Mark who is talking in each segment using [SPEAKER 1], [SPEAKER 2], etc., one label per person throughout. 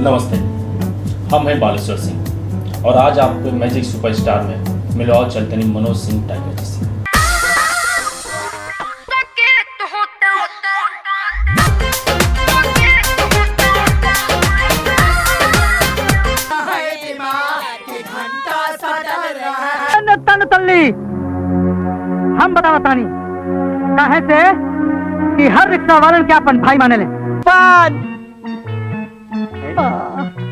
[SPEAKER 1] नमस्ते, हम हैं बालेश्वर सिंह और आज आपको मैजिक सुपरस्टार में मिलवाओ चलते नहीं मनोज सिंह टाइगर जी से।
[SPEAKER 2] तन तल्ली हम बतानी कहे से कि हर रिक्शा वालन के अपन भाई माने ले।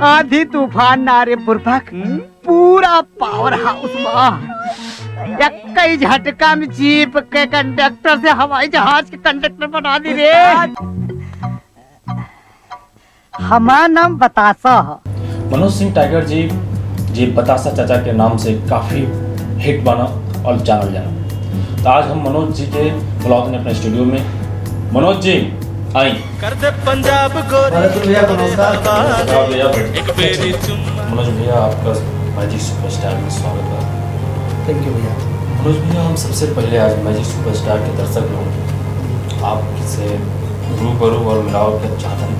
[SPEAKER 2] आधी तूफान नारे बुरफक पूरा पावर हाउस कई झटका में जीप के कंडक्टर से हवाई जहाज के कंडक्टर बना दी रे। हमारा नाम बतासा।
[SPEAKER 1] मनोज सिंह टाइगर जी बतासा चाचा के नाम से काफी हिट बना और जानल जाना। तो आज हम मनोज जी के बुलाते हैं अपने स्टूडियो में। मनोज जी आई
[SPEAKER 3] कर दे पंजाब
[SPEAKER 1] भैया मनोज भैया आपका मैजिक सुपरस्टार में स्वागत है।
[SPEAKER 4] थैंक यू भैया।
[SPEAKER 1] मनोज भैया हम सबसे पहले आज मैजिक सुपरस्टार के दर्शक लोग आपसे रूबरू और मिलाव के चाहते हैं।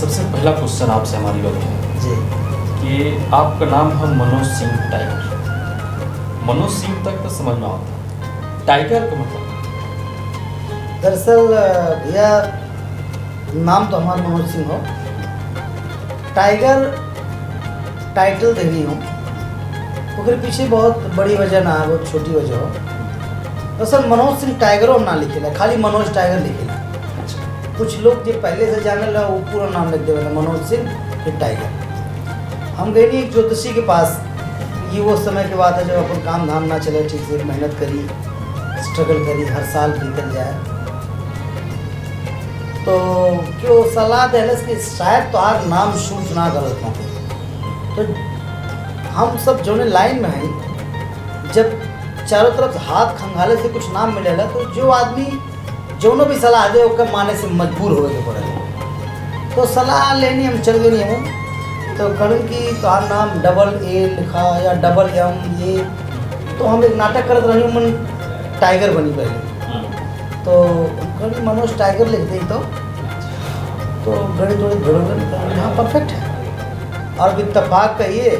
[SPEAKER 1] सबसे पहला क्वेश्चन आपसे हमारी बात है
[SPEAKER 4] जी
[SPEAKER 1] कि आपका नाम है मनोज सिंह टाइगर। मनोज सिंह तक तो समझ में आता है, टाइगर का मतलब?
[SPEAKER 4] दरअसल भैया नाम तो हमारा मनोज सिंह हो, टाइगर टाइटल देनी हो ओकरे पीछे बहुत बड़ी वजह ना है, बहुत छोटी वजह हो। दरअसल मनोज सिंह टाइगरो ना लिखेला, खाली मनोज टाइगर लिखेला। कुछ लोग जो पहले से जाने ला वो पूरा नाम लिख देवे मनोज सिंह फिर टाइगर। हम गए नहीं एक ज्योतिषी के पास, ये वो समय की बात है जब अपन काम धाम ना चले ठीक से, मेहनत करी स्ट्रगल करी हर साल निकल जाए, तो क्यों सलाह देलस कि शायद तो आज नाम शूट ना गलत हो। तो हम सब जो लाइन में हैं, जब चारों तरफ हाथ खंगाले से कुछ नाम मिलेला तो जो आदमी जो भी सलाह दे ओकर माने से मजबूर होए के पड़ेगा। तो सलाह लेनी हम चल गए नहीं हूँ, तो कहूँ कि तोहार नाम डबल ए लिखा या डबल एम ये, तो हम एक नाटक करते रही मन टाइगर बनी पहले, तो कहूँ मनोज टाइगर लिख दी तो गणित गणित हाँ परफेक्ट है। और इत्तेफाक कहिए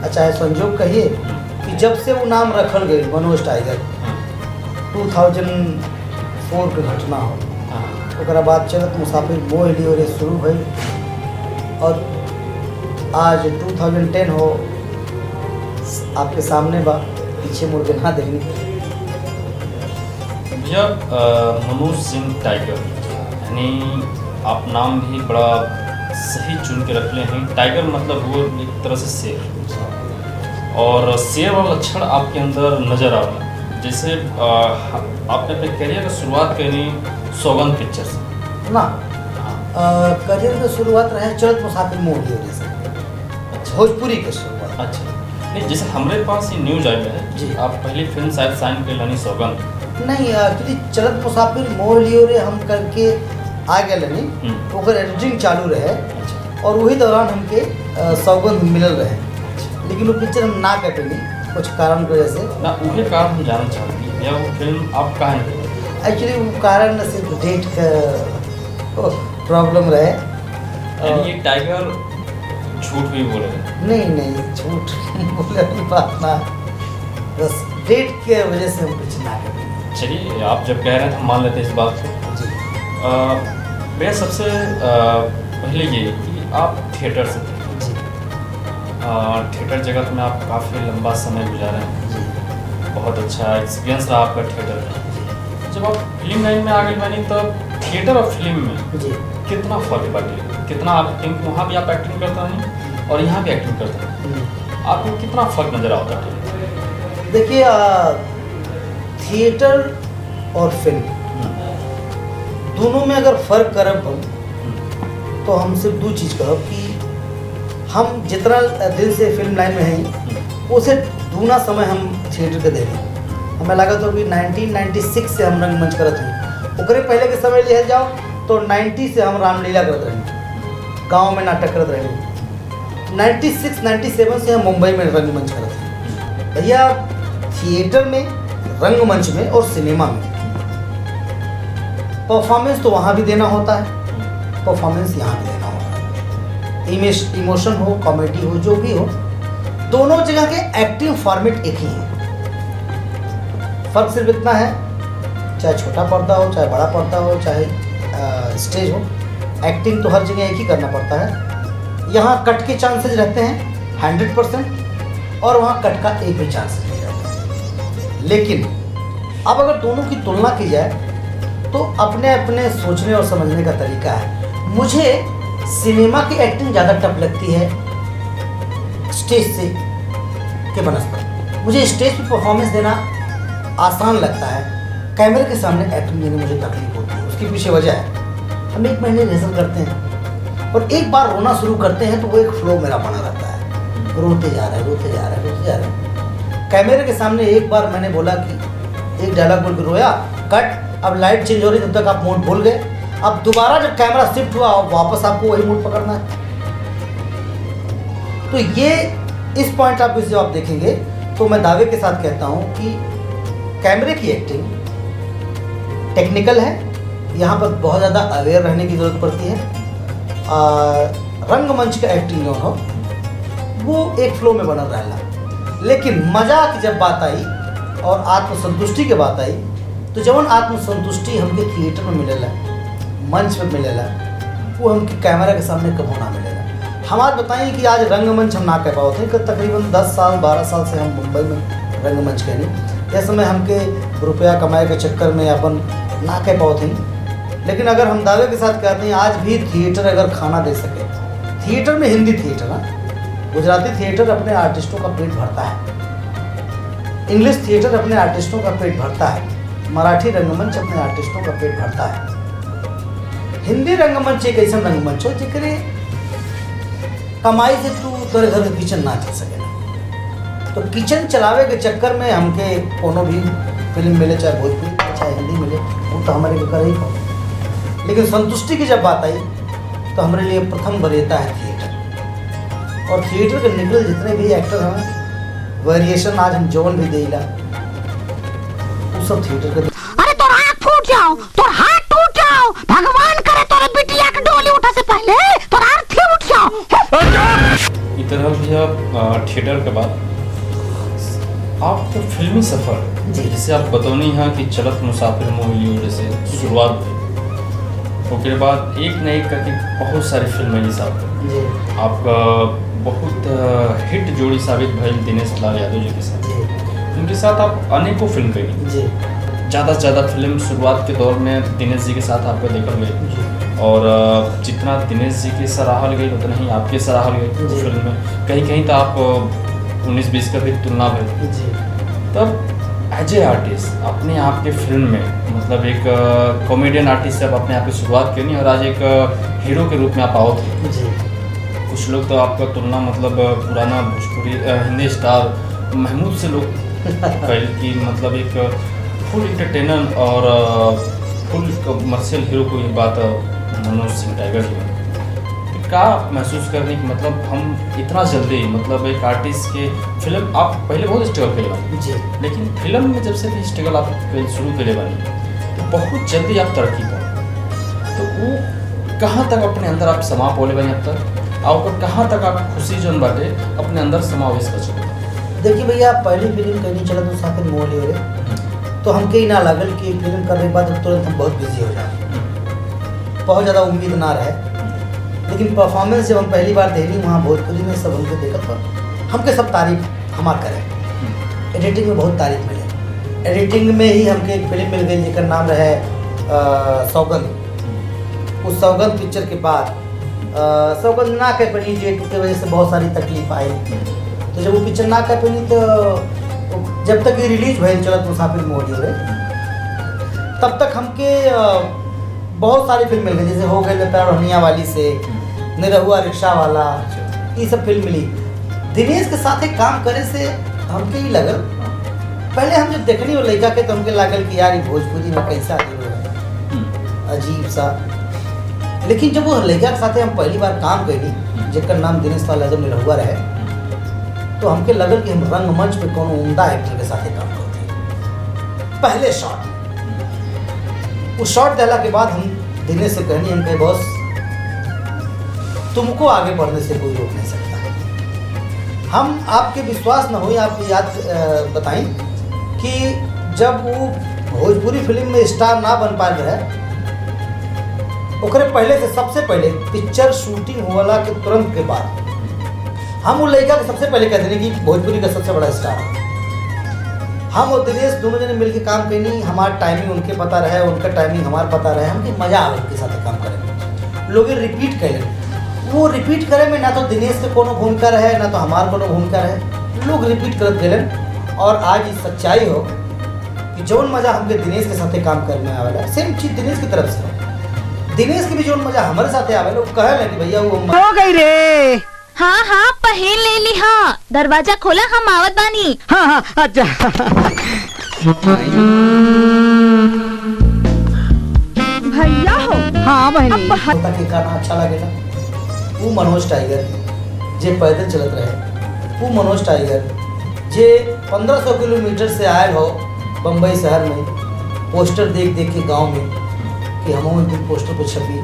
[SPEAKER 4] चाहे संजोग कहिए कि जब से वो नाम रखल गई मनोज टाइगर 2004 के घटना हो, ओकरा बाद चलत मुसाफिर मोह लियो शुरू भई और आज 2010 हो आपके सामने बा, पीछे मुड़ के ना देखनी।
[SPEAKER 1] भैया मनोज सिंह टाइगर यानी आप नाम भी बड़ा सही चुन के रख ले हैं। टाइगर मतलब वो एक तरह से शेर, और शेर वाला लक्षण आपके अंदर नजर आ रहा है। जैसे आपने अपने करियर की शुरुआत करी सौगंध पिक्चर से
[SPEAKER 4] ना, करियर की शुरुआत रहे चलत मुसाफिर मोह लियो से, भोजपुरी की शुरुआत।
[SPEAKER 1] अच्छा, नहीं जैसे हमारे पास ये न्यूज आई है
[SPEAKER 4] जी,
[SPEAKER 1] आप पहली फिल्म शायद साइन कर लानी सौगंध
[SPEAKER 4] नहीं, एक्चुअली चलत मुसाफिर मोह लियो रे हम करके आ गए लनी, ओकर एडिटिंग चालू रहे और वही दौरान हमके सौगंध मिलल रहे, लेकिन वो पिक्चर हम ना कर पेली कुछ कारण की वजह से
[SPEAKER 1] ना। वही कारण हम जानना चाहते हैं या वो फिल्म आप कहाँ नहीं?
[SPEAKER 4] एक्चुअली वो कारण सिर्फ डेट का प्रॉब्लम रहे।
[SPEAKER 1] यानी ये टाइगर झूठ भी बोले?
[SPEAKER 4] नहीं झूठ बोले की बात ना, बस डेट के वजह से हम कुछ ना कर।
[SPEAKER 1] चलिए आप जब कह रहे थे हम मान लेते हैं इस बात को जी। भैया सबसे पहले ये कि आप थिएटर से थे
[SPEAKER 4] जी,
[SPEAKER 1] थिएटर जगत में आप काफ़ी लंबा समय गुजारे हैं
[SPEAKER 4] जी,
[SPEAKER 1] बहुत अच्छा एक्सपीरियंस रहा आपका थिएटर का। जब आप फिल्म लाइन में आ गए बनी तब थिएटर और फिल्म में
[SPEAKER 4] जी
[SPEAKER 1] कितना फर्क बाकी, कितना आप एक्टिंग वहाँ भी आप एक्टिंग करते हैं और यहाँ भी एक्टिंग करते हैं, आपको कितना फ़र्क नज़र आता है?
[SPEAKER 4] देखिए थिएटर और फिल्म दोनों में अगर फ़र्क करब हम तो हम सिर्फ दो चीज़ कहब कि हम जितना दिन से फिल्म लाइन में हैं उसे दूना समय हम थिएटर के दे रहे। हमें लगा तो अभी 1996 से हम रंगमंच करते हैं, ओकरे पहले के समय लिया जाओ तो 90 से हम रामलीला करते रहे, गांव में नाटक करते रहे। 96-97 से हम मुंबई में रंगमंच करते हैं। भैया थिएटर में, रंगमंच में और सिनेमा में परफॉर्मेंस तो वहाँ भी देना होता है, परफॉर्मेंस यहाँ भी देना होता है। इमोशन हो, कॉमेडी हो, जो भी हो, दोनों जगह के एक्टिंग फॉर्मेट एक ही है। फर्क सिर्फ इतना है, चाहे छोटा पर्दा हो, चाहे बड़ा पर्दा हो, चाहे स्टेज हो, एक्टिंग तो हर जगह एक ही करना पड़ता है। यहाँ कट के चांसेस रहते हैं 100% और वहाँ कट का एक भी चांसेस नहीं रहता। लेकिन अब अगर दोनों की तुलना की जाए तो अपने अपने सोचने और समझने का तरीका है। मुझे सिनेमा की एक्टिंग ज़्यादा टफ लगती है स्टेज से के बनस्पत। मुझे स्टेज पे परफॉर्मेंस देना आसान लगता है, कैमरे के सामने एक्टिंग देने मुझे तकलीफ होती है। उसके पीछे वजह है, हम 1 महीने रिहर्सल करते हैं और एक बार रोना शुरू करते हैं तो वो एक फ्लो मेरा बना रहता है, रोते जा रहा है, रोते जा रहा है, रोते जा रहा है। कैमरे के सामने एक बार मैंने बोला कि एक डायलॉग बोल के रोया, कट, अब लाइट चेंज हो रही, तब तक आप मूड भूल गए। अब दोबारा जब कैमरा शिफ्ट हुआ वापस आपको वही मूड पकड़ना है। तो ये इस पॉइंट ऑफ व्यू से आप देखेंगे तो मैं दावे के साथ कहता हूँ कि कैमरे की एक्टिंग टेक्निकल है, यहाँ पर बहुत ज़्यादा अवेयर रहने की ज़रूरत पड़ती है। रंगमंच का एक्टिंग जो हो वो एक फ्लो में बना रहेगा। लेकिन मजा की जब बात आई और आत्मसंतुष्टि की बात आई तो जवन आत्मसंतुष्टि हमके थिएटर में मिलेला, मंच पे मिलेला, वो हमके कैमरा के सामने कभी ना मिलेला। हम आज बताइए कि आज रंगमंच हम ना कह पाओ थे कि तकरीबन 10 साल 12 साल से हम मुंबई में रंगमंच कहनी, इस समय हमके रुपया कमाए के चक्कर में अपन ना कह पाओ थे। लेकिन अगर हम दावे के साथ कहते हैं आज भी थिएटर अगर खाना दे सके, थिएटर में हिंदी थिएटर ना, गुजराती थिएटर अपने आर्टिस्टों का पेट भरता है, इंग्लिश थिएटर अपने आर्टिस्टों का पेट भरता है, मराठी रंगमंच अपने आर्टिस्टों का पेट भरता है। हिंदी रंगमंच एक ऐसा रंगमंच हो जिकरे कमाई से तू तोरे घर में किचन ना चल सके। तो किचन चलावे के चक्कर में हमके कोनो भी फिल्म मिले, चाहे भोजपुरी चाहे हिंदी मिले, वो तो हमारे को कर ही पाओ। लेकिन संतुष्टि की जब बात आई तो हमारे लिए प्रथम वरीयता है थिएटर। और थिएटर के निकल जितने भी एक्टर हैं, वेरिएशन आज हम जौन भी देला वो सब थिएटर के।
[SPEAKER 3] अरे तोर आँख फूट जाओ, तोर हाथ टूट जाओ, भगवान करे तोरे बिटिया के डोली उठा से पहले तोर अर्थी उठ जाओ।
[SPEAKER 1] इधर भी अब थिएटर के बाद आपको फिल्मी सफ़र जैसे आप बतौनी हैं कि चलत मुसाफिर मूवी जैसे शुरुआत हुई, उसके बाद एक न एक करके बहुत सारी फिल्में जैसे आपका बहुत हिट जोड़ी साबित भइल दिनेश लाल यादव जी के साथ। उनके साथ आप अनेकों फिल्म करी, ज़्यादा से ज़्यादा फिल्म शुरुआत के दौर में दिनेश जी के साथ आपको देखल गई और जितना दिनेश जी के सराहल गई उतना ही आपके सराहल गई फिल्म में। कहीं कहीं तो आप 19-20 का भी तुलना भई। तब एज ए आर्टिस्ट अपने आप के फिल्म में मतलब एक कॉमेडियन आर्टिस्ट से आप अपने आप की शुरुआत करनी और आज एक हीरो के रूप में आप आओ थे। कुछ लोग तो आपका तुलना मतलब पुराना भोजपुरी हिंदी स्टार महमूद से लोग कल की मतलब एक फुल इंटरटेनर और फुल कमर्शियल हीरो को ये बात मनोज सिंह टाइगर जी में क्या महसूस करने की मतलब हम इतना जल्दी मतलब एक आर्टिस्ट के फिल्म आप पहले बहुत स्ट्रगल करे बनी लेकिन फिल्म में जब से भी स्ट्रगल आप शुरू करे बनी तो बहुत जल्दी आप तरक्की पाओ। तो वो कहाँ तक अपने अंदर आप समा पोले बने अब तक और कहाँ तक आप खुशी जो बाटे अपने अंदर समावेश कर चुके।
[SPEAKER 4] देखिए भैया पहली फिल्म कहीं चला तो साथ में मोह ले तो हमके ही ना लगल कि फिल्म करने के बाद तुरंत हम बहुत बिजी हो जाए, बहुत ज़्यादा उम्मीद ना रहे। लेकिन परफॉर्मेंस जब हम पहली बार देनी वहाँ भोजपुरी में सब हमके देखत पर हमके सब तारीफ हमार करें। एडिटिंग में बहुत तारीफ मिले, एडिटिंग में ही हमके एक फिल्म मिल गई जिसका नाम रहे सौगंध। उस सौगंध पिक्चर के बाद सौगंध ना कह पानी डेट की वजह से बहुत सारी तकलीफ आई। तो जब वो पिक्चर ना कह पानी तो जब तक ये रिलीज भइल चलत मुसाफिर मोहली हो तब तक हमके बहुत सारी फिल्म मिल गई, जैसे हो गए पैरोनिया वाली से निरहुआ रिक्शा वाला, ये सब फिल्म मिली। दिनेश के साथ एक काम करे से हमके ही लगल, पहले हम जब देखनी हो लड़का के तो हमके लागल कि यार ये भोजपुरी में कैसा अजीब सा। लेकिन जब वो लड़का के साथ हम पहली बार काम करी जिसका नाम दिनेश लाल यादव निरहुआ रहे तो हमके लगल कि हम रंगमंच पे कोनो उम्दा एक्टर के साथ काम करते। पहले शॉट उस शॉट देला के बाद हम दिनेश से कहनी हम कहे बॉस तुमको आगे बढ़ने से कोई रोक नहीं सकता। हम आपके विश्वास न हो, आपको याद बताएं कि जब वो भोजपुरी फिल्म में स्टार ना बन पा रहे, ओकरे पहले से सबसे पहले पिक्चर शूटिंग होला के तुरंत के बाद हम वो लड़का के सबसे पहले कहते हैं कि भोजपुरी का सबसे बड़ा स्टार है। हम और दिनेश दोनों जने मिलकर काम करनी, हमारा टाइमिंग उनके पता रहे, उनका टाइमिंग हमारा पता रहे, हमके मजा आवे उनके साथ काम करे। लोग रिपीट करें, वो रिपीट करे में ना तो दिनेश के कोनो भूमिका रहे ना तो हमार कोनो भूमिका रहे, लोग रिपीट करत गए। और आज ये सच्चाई हो कि जौन मजा हमके दिनेश के साथ काम करने आवेला सेम चीज दिनेश की तरफ से हो। दिनेश के भी जौन मजा हमारे साथ आवेला वो कहे कि भैया वो
[SPEAKER 2] हो गई रे।
[SPEAKER 5] हाँ हाँ पहन ले ली। हाँ दरवाजा खोला, हम आवत बानी।
[SPEAKER 2] हाँ हाँ अच्छा।
[SPEAKER 5] भैया हो।
[SPEAKER 2] हाँ बहनी।
[SPEAKER 4] होता के गाना अच्छा लगेला। वो मनोज टाइगर जे पैदल चलत रहे, वो मनोज टाइगर जे 1500 किलोमीटर से आए हो बम्बई शहर में, पोस्टर देख देख के गांव में कि हम एक दिन पोस्टर पर छपी,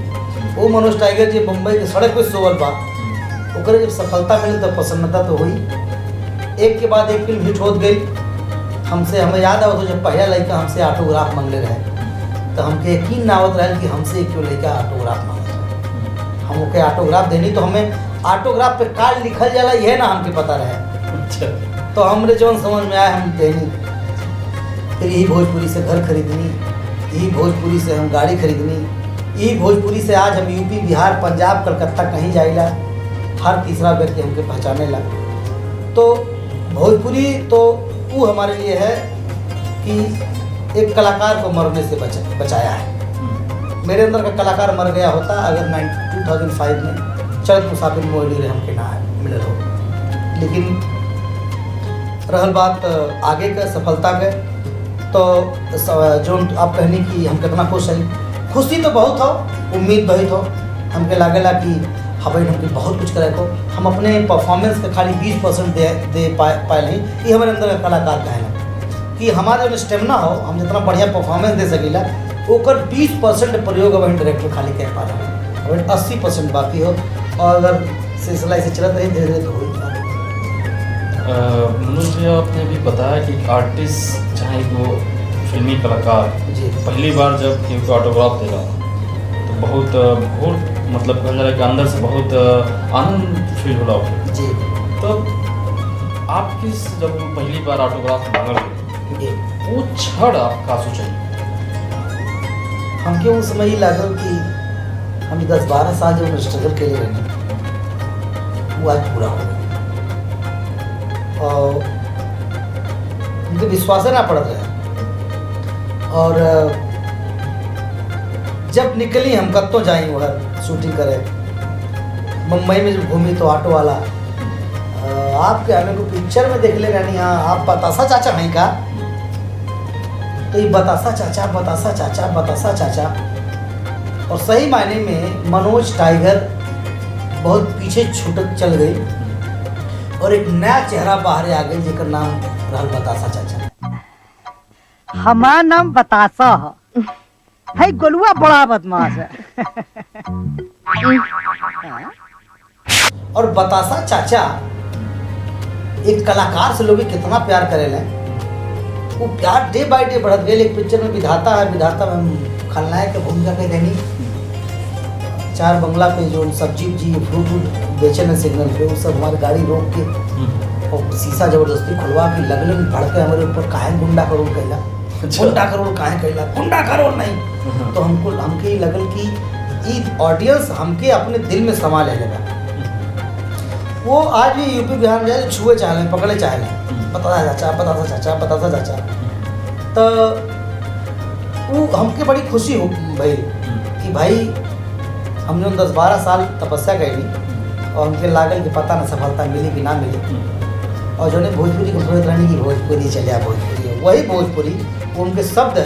[SPEAKER 4] वो मनोज टाइगर जे बम्बई के सड़क पे सोवल बा, ओकरे जब सफलता मिली तब प्रसन्नता तो हुई। एक के बाद एक फिल्म हिट होत गई। हमसे हमें याद आवत हो जब पहला लड़का हमसे ऑटोग्राफ मांगले रहे तो हमके यकीन ना आवत रहे कि हमसे एक लड़का ऑटोग्राफ मांगे। हम ओके ऑटोग्राफ देनी तो हमें ऑटोग्राफ पे कार्ड लिखल जाला यह ना हमके पता रहे। तो हमरे जौन समझ में आया हम देनी। फिर यही भोजपुरी से घर खरीदनी, यही भोजपुरी से हम गाड़ी खरीदनी, यही भोजपुरी से आज हम यूपी बिहार पंजाब कलकत्ता कहीं जाइला, हर तीसरा व्यक्ति हमके पहचाने ला। तो भोजपुरी तो वो हमारे लिए है कि एक कलाकार को मरने से बचाया है। मेरे अंदर का कलाकार मर गया होता अगर 2005 में चरत मुसाफिर मोहली हमके ना मिले हो। लेकिन रहल बात आगे का सफलता के, तो जो आप कहनी कि हम कितना खुश हैं, खुशी तो बहुत हो, उम्मीद बहुत हो। हमके लागेला कि हाँ भाई हमके बहुत कुछ करे को, हम अपने परफॉर्मेंस के खाली 20% दे पाए नहीं। ये हमारे अंदर का कलाकार कहना कि हमारा जो स्टेमिना हो, हम जितना बढ़िया परफॉर्मेंस दे सकीला ओकर 20% प्रयोग अब डायरेक्टर खाली कह पा रहे हैं, और 80% बाकी हो। और अगर सिलसिला ऐसे चलत रहे धीरे धीरे तो हो।
[SPEAKER 1] मनोज भैया आपने भी बताया कि आर्टिस्ट चाहे वो फिल्मी कलाकार
[SPEAKER 4] जी
[SPEAKER 1] पहली बार जब केहू को ऑटोग्राफ देगा तो बहुत मतलब कहल जाला कि अंदर से बहुत आनंद फील होला होके।
[SPEAKER 4] जी
[SPEAKER 1] तो आप किस जब पहली बार ऑटोग्राफ मांगल
[SPEAKER 4] जी
[SPEAKER 1] वो क्षण आप का सोचल?
[SPEAKER 4] हमके उस समय ही लागल कि हम 10-12 साल जो स्ट्रगल के लिए रहने वो आज पूरा हो गया। और उनके विश्वास ना पड़त रहे। और जब निकली हम कब तो जाई वह शूटिंग करे मुंबई में जब घूमी तो ऑटो वाला आपके हमें को पिक्चर में देख ले रहनी, हाँ आप बतासा चाचा हैं का? तो ये बतासा चाचा बतासा चाचा बतासा चाचा। और सही मायने में मनोज टाइगर बहुत पीछे छूटत चल गई और एक नया चेहरा बाहर आ गई जेकर नाम रहल बतासा चाचा।
[SPEAKER 2] हमारा नाम बतासा है, गोलुआ बड़ा बदमाश है।
[SPEAKER 4] और बतासा चाचा एक कलाकार से लोग कितना प्यार करेले, वो प्यार डे बाय डे बढ़त गए। एक पिक्चर में विधाता है, विधाता में हम खलनायक की भूमिका के देनी। 4 बंगला पे जो सब्जी जी फ्रूट बेचे न सिग्नल पे, वो सब हमारी गाड़ी रोक के और शीशा जबरदस्ती खुलवा के लगले में भड़के हमारे ऊपर काहे गुंडा करोड़ कैला, गुंडा करोड़ काहे कैला, गुंडा करोड़ नहीं। तो हमके ही लगल कि ये ऑडियंस हमके अपने दिल में समा ले लेगा। वो आज भी यूपी बिहार में जाए छुए चाहे पकड़े चाहे बतासा चाचा बतासा चाचा बतासा चाचा। तो वो हमके बड़ी खुशी हो भाई कि भाई हमने 10-12 साल तपस्या कैली और हमके लागल कि पता ना सफलता मिली कि ना मिली। और जो ने भोजपुरी को सोचत रहनी कि भोजपुरी चलिया भोजपुरी, वही भोजपुरी उनके शब्द है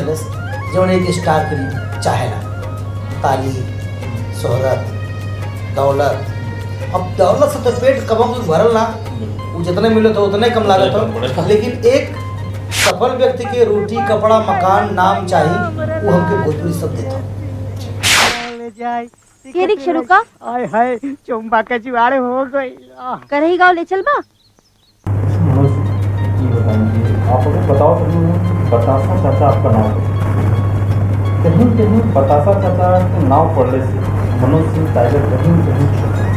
[SPEAKER 4] जो एक स्टार के चाहेला। ताली शोहरत दौलत, अब दौलत से तो पेट कबम भरल ना, वो जितने मिले तो उतने कम लागत हो। लेकिन एक सफल व्यक्ति के रोटी कपड़ा मकान नाम चाहिए, वो हमके भोजपुरी सब देता।
[SPEAKER 6] केरिक शुरू का
[SPEAKER 2] आय हाय चुम्बा का जुआड़ हो गई।
[SPEAKER 6] करही गाँव ले चल बा।
[SPEAKER 1] मनोज ये बताइए, आप अगर बताओ तो बतासा चाचा आपका नाम है। कहीं कहीं बतासा चाचा के नाम पढ़ने से मनोज सिंह टाइगर कहीं कहीं छुपा है।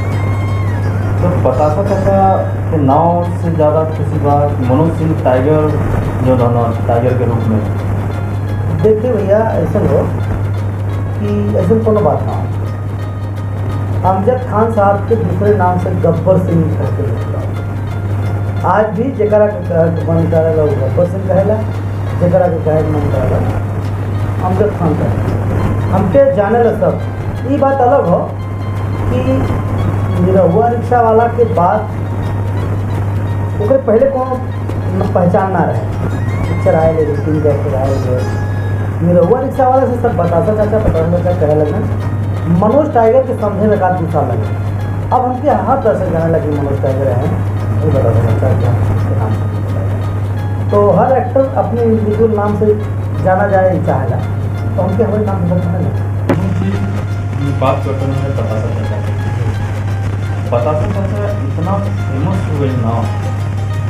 [SPEAKER 1] तो बतासा चाचा के नाम से ज़्यादा किसी बात मनोज सिंह टाइगर जो दोनों टाइगर के रूप में।
[SPEAKER 4] देखिए भैया, ऐसा हो कि ऐसा कोनो बात ना हो। अमजद खान साहब के दूसरे नाम से गब्बर सिंह कहते हैं। आज भी जकरा के मन करेला वो गब्बर सिंह कहेला, जकरा के कहे के मन करेला अमजद खान कहेला। हमके जाने ला सब। ये बात अलग हो कि निरहुआ रिक्शा वाला के बाद ओकरे पहले कोनो पहचान ना रहे। पिक्चर आए ले, तीन कैरेक्टर आए ले, निरहुआ रिक्शा वाला से सब बतासा चाचा कहे लगे। मनोज टाइगर के समझे में का 2 साल लगे। अब हमके हर तरह से जाने लगे मनोज टाइगर हैं, नहीं बतासा चाचा के नाम से। तो हर एक्टर अपने इंडिविजुअल नाम से जाना जाए चाहेगा, तो हमके हमारे नाम से जाने लगे।
[SPEAKER 1] ये बात करते हैं बतासा चाचा। बतासा चाचा इतना फेमस हो गई ना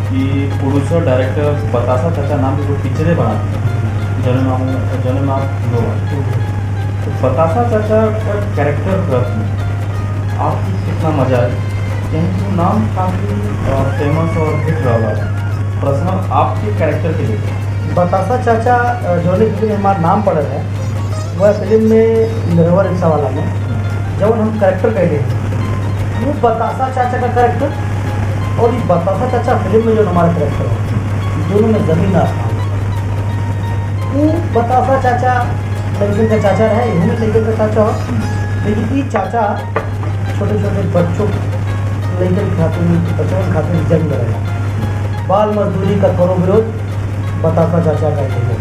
[SPEAKER 1] कि प्रोड्यूसर डायरेक्टर बतासा चाचा नाम की कोई पिक्चरें बनाते हैं, जन्म आप लोग। तो बतासा चाचा का कैरेक्टर रख में आपको कितना मजा है, क्योंकि वो नाम काफ़ी फेमस और हिट रहा है। पर्सनल आपके कैरेक्टर के लिए
[SPEAKER 4] बतासा चाचा जो फिल्म में हमारा नाम पड़े है, वह फिल्म में निरहुआ रिक्शा वाला में जब हम कैरेक्टर कह हैं, वो बतासा चाचा का कैरेक्टर और ये बतासा चाचा फिल्म में जो हमारा कैरेक्टर है, दोनों में ज़मीन आसमान। वो बतासा चाचा लड़के का चाचा है, इन्होंने लड़के का चाचा हो, लेकिन ये चाचा छोटे छोटे बच्चों लड़के खाते बच्चों के खाते जंग रहेगा। बाल मजदूरी का करो विरोध, बतासा चाचा का देंगे।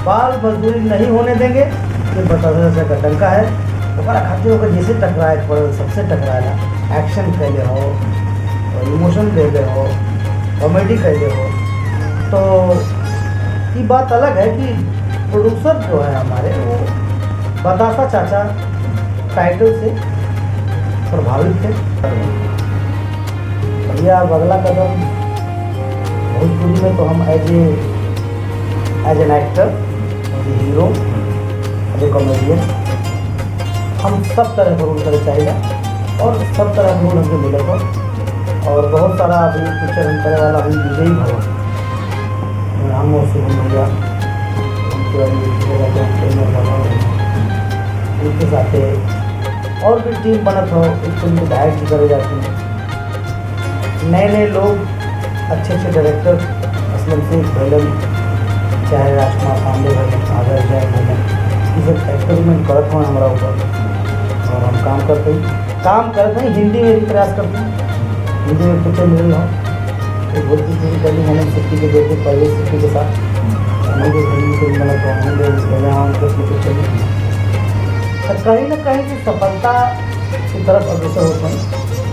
[SPEAKER 4] बाल मजदूरी नहीं होने देंगे, ये बतासा चाचा का डंका है। ओकरा खातिर होकर जैसे टकराए पड़े सबसे टकराएगा, एक्शन कैले हो और इमोशन दे दे हो, कॉमेडी कैले हो। तो ये बात अलग है कि प्रोड्यूसर जो है हमारे, वो बतासा चाचा टाइटल से प्रभावित थे। भैया अब अगला कदम भोजपुरी में तो हम as an actor, as a hero, as a comedian, हम सब तरह का रोल करे चाहिए और सब तरह का रोल हमको मिलेगा। और बहुत सारा अभी पिक्चर हम करे वाला अभी विजयी भवन हम और शुभम भैया उनके साथ और भी टीम बनत हो, एक फिल्म विधायक जी करे जाती हैं। नए नए लोग, अच्छे अच्छे डायरेक्टर, असलम सिंह भैलन, चाहे राजकुमार पांडे भैलन, आदर जय भैलन, ये सब एक्सपेरिमेंट करते हैं हमारा ऊपर और हम काम करते हैं। हिंदी में भी प्रयास करते हैं, हिंदी में पिक्चर मिली हो। एक भोजपुरी पहली मैंने सिक्की के देखे पहले सिक्की के साथ हमें हिंदी फिल्म बना तो कहीं ना कहीं की सफलता की तरफ अग्रसर होते हैं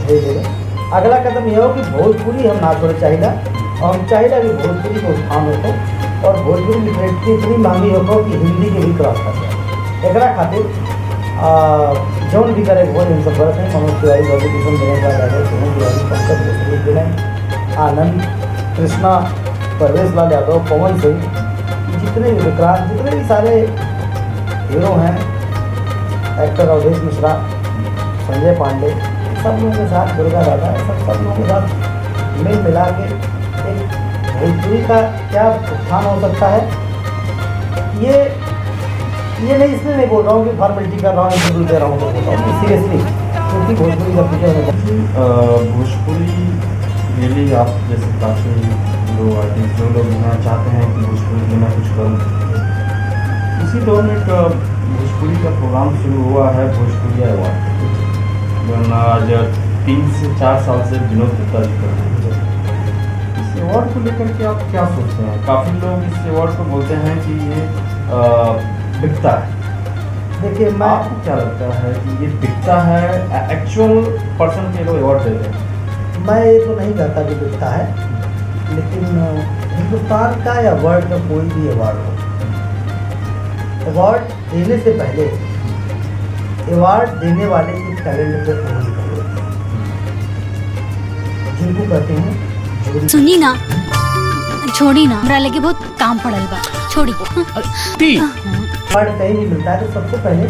[SPEAKER 4] धीरे धीरे। अगला कदम यह हो कि भोजपुरी हम ना छोड़े चाहिए, और हम चाहिए कि भोजपुरी को उत्थान हो और भोजपुरी लिटरेचर इतनी महंगी हो कि हिंदी के भी क्रॉस कर जाए। एक खातिर जौन भी करे वो इन सब बरत हैं। मनोज तिवारी, रवि किशन, दिनेश यादव, सोनू तिवारी, पंकज विनय, आनंद, कृष्णा, परवेश लाल यादव, पवन सिंह, जितने भी विक्रांत, जितने भी सारे हीरो हैं, एक्टर अवधेश मिश्रा, संजय पांडे, सब लोगों के साथ दुर्गा दादा, सब लोगों के साथ मिल मिला के एक भोजपुरी का क्या उत्थान हो सकता है। ये नहीं, इसलिए नहीं बोल रहा हूँ कि फॉर्मेलिटी कर रहा हूँ, इंटरव्यू दे रहा हूँ, तो बोल रहा हूँ सीरियसली, क्योंकि भोजपुरी का फ्यूचर
[SPEAKER 1] भोजपुरी रियली आप जैसे काफ़ी लोग आर्टिस्ट जो लोग बनाना चाहते हैं कि भोजपुरी में मैं कुछ करूँ, इसी दौर में एक भोजपुरी का प्रोग्राम शुरू हुआ है, भोजपुरी अवार्ड, जो आज 3 से 4 साल से विनोद गुप्ता जी कर रहे हैं। इस अवार्ड को लेकर के आप क्या सोचते हैं? काफ़ी लोग इस अवार्ड को बोलते हैं कि ये बिकता है।
[SPEAKER 4] देखिए, मैं
[SPEAKER 1] आपको क्या लगता है कि ये बिकता है? एक्चुअल पर्सन के लोग अवार्ड देते हैं।
[SPEAKER 4] मैं ये तो नहीं कहता कि बिकता है, लेकिन हिंदुस्तान का या वर्ल्ड का कोई भी अवार्ड हो, अवार्ड देने से पहले अवार्ड देने वाले के टैलेंट पे उंगली करो, जिनको कहते हैं जूरी।
[SPEAKER 7] सुनी ना, छोड़ी ना, हमरा लगे बहुत काम पड़ल बा, छोड़ी।
[SPEAKER 4] अवार्ड कहीं नहीं मिलता है तो सबसे पहले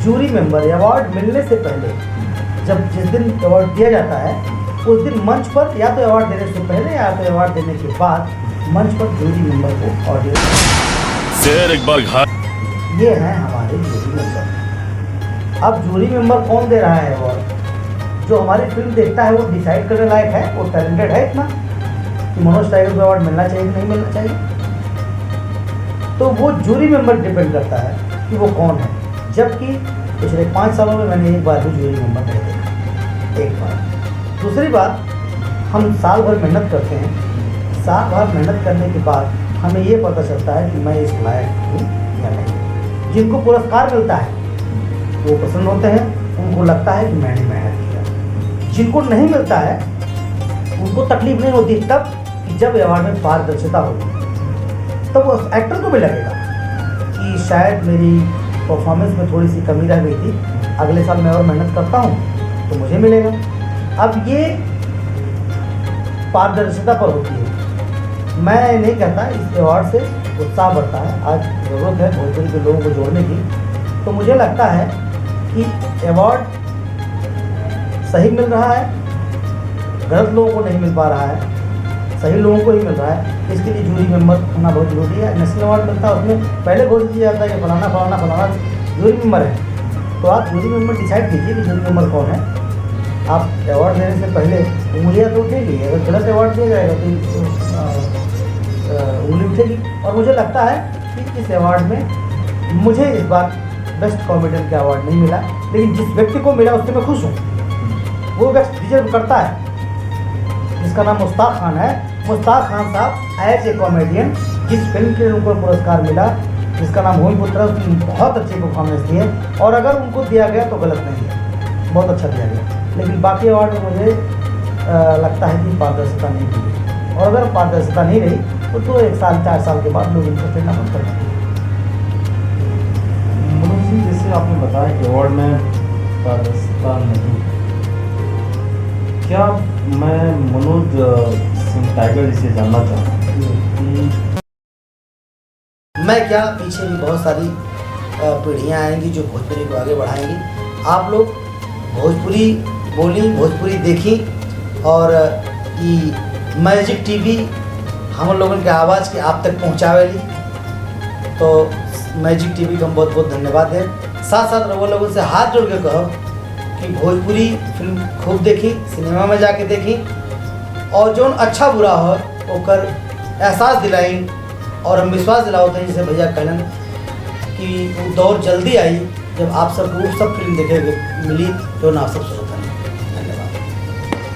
[SPEAKER 4] जूरी मेंबर अवार्ड मिलने से पहले, जब जिस दिन अवार्ड दिया जाता है उस दिन मंच पर, या तो अवार्ड देने से पहले या तो अवार्ड देने के बाद, मंच पर जूरी मेंबर को ऑडियंस
[SPEAKER 8] एक बार घर
[SPEAKER 4] ये हैं हमारे जूरी मेंबर। अब जूरी मेंबर कौन दे रहा है अवार्ड? जो हमारी फिल्म देखता है वो डिसाइड करने लायक है, वो टैलेंटेड है इतना कि मनोज टाइगर को अवार्ड मिलना चाहिए कि नहीं मिलना चाहिए। तो वो जूरी मेंबर डिपेंड करता है कि वो कौन है। जबकि पिछले 5 सालों में मैंने एक बार भी जूरी मेंबर नहीं देखा, एक बार। दूसरी बात, हम साल भर मेहनत करते हैं, साल भर मेहनत करने के बाद हमें ये पता चलता है कि मैं इस लायक हूँ या नहीं। जिनको पुरस्कार मिलता है वो पसंद होते हैं, उनको लगता है कि मैंने मेहनत किया। जिनको नहीं मिलता है उनको तकलीफ नहीं होती तब कि जब अवार्ड में पारदर्शिता होगी, तब वो एक्टर को भी लगेगा कि शायद मेरी परफॉर्मेंस में थोड़ी सी कमी रह गई थी, अगले साल मैं और मेहनत करता हूँ तो मुझे मिलेगा। अब ये पारदर्शिता पर होती है। मैं नहीं कहता इस अवार्ड से उत्साह बढ़ता है, आज ज़रूरत है भोजपुरी के लोगों को जोड़ने की। तो मुझे लगता है कि अवार्ड सही मिल रहा है, गलत लोगों को नहीं मिल पा रहा है, सही लोगों को ही मिल रहा है। इसके लिए जूरी मेंबर होना बहुत जरूरी है। नेशनल अवार्ड मिलता है, उसमें पहले घोषित किया जाता है कि फलाना फलाना फलाना जूरी मेंबर है। तो आप जूरी मेंबर डिसाइड कीजिए कि जूरी मेंबर कौन है। आप अवार्ड देने से पहले उंगलियाँ तो उठेगी, अगर गलत अवार्ड दिया जाएगा तो उंगली उठेगी। और मुझे लगता है कि इस अवार्ड में मुझे इस बार बेस्ट कॉमेडियन का अवार्ड नहीं मिला, लेकिन जिस व्यक्ति को मिला उससे मैं खुश हूँ। वो व्यक्ति डिजर्व करता है, जिसका नाम मुश्ताक खान है। मुश्ताक खान साहब एज ए कॉमेडियन, जिस फिल्म के लिए उनको पुरस्कार मिला, जिसका नाम भूमिपुत्र, उसकी बहुत अच्छी परफॉर्मेंस दी है। और अगर उनको दिया गया तो गलत नहीं है, बहुत अच्छा दिया गया। लेकिन बाकी अवार्ड में मुझे लगता है कि पारदर्शिता नहीं दी, और अगर पारदर्शिता नहीं रही तो 1 साल 4 साल के बाद लोग इंटरेस्ट लेना बंद कर देंगे।
[SPEAKER 1] मनोज जी, जैसे आपने बताया कि अवार्ड में पारदर्शिता नहीं, क्या मैं मनोज सिंह टाइगर जी से जानना चाहता हूँ कि
[SPEAKER 4] मैं क्या, पीछे भी बहुत सारी पीढ़ियाँ आएंगी जो भोजपुरी को आगे बढ़ाएंगी। आप लोग भोजपुरी बोली, भोजपुरी देखी, और ये मैजिक टीवी हम लोगों के आवाज़ के आप तक पहुँचावेली। तो मैजिक टीवी का हम बहुत बहुत धन्यवाद दें। साथ साथ वो लोगों से हाथ जोड़ के कहो कि भोजपुरी फिल्म खूब देखी, सिनेमा में जाके देखी, और जो अच्छा बुरा हो ओकर एहसास दिलाई, और हम विश्वास दिलाते हैं जैसे भैया कहलन कि वो दौर जल्दी आई जब आप सब वो सब फिल्म देखे मिली जो ना आप सब सोचते हैं। धन्यवाद।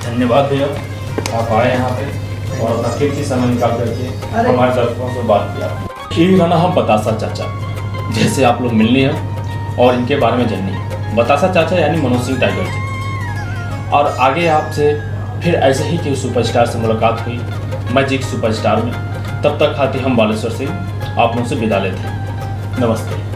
[SPEAKER 1] धन्यवाद भैया, आप आए यहाँ पे और अपना कीमती समय निकाल करके हमारे दर्शकों से बात किया। ये गाना हम बतासा चाचा, जैसे आप लोग मिलनी है और इनके बारे में जाननी है। बतासा चाचा यानी मनोज सिंह टाइगर जी। और आगे आपसे फिर ऐसे ही कि सुपरस्टार से मुलाकात हुई मैजिक सुपरस्टार में। तब तक खाती हम बालेश्वर सिंह आप लोगों से विदा लेते हैं। नमस्ते।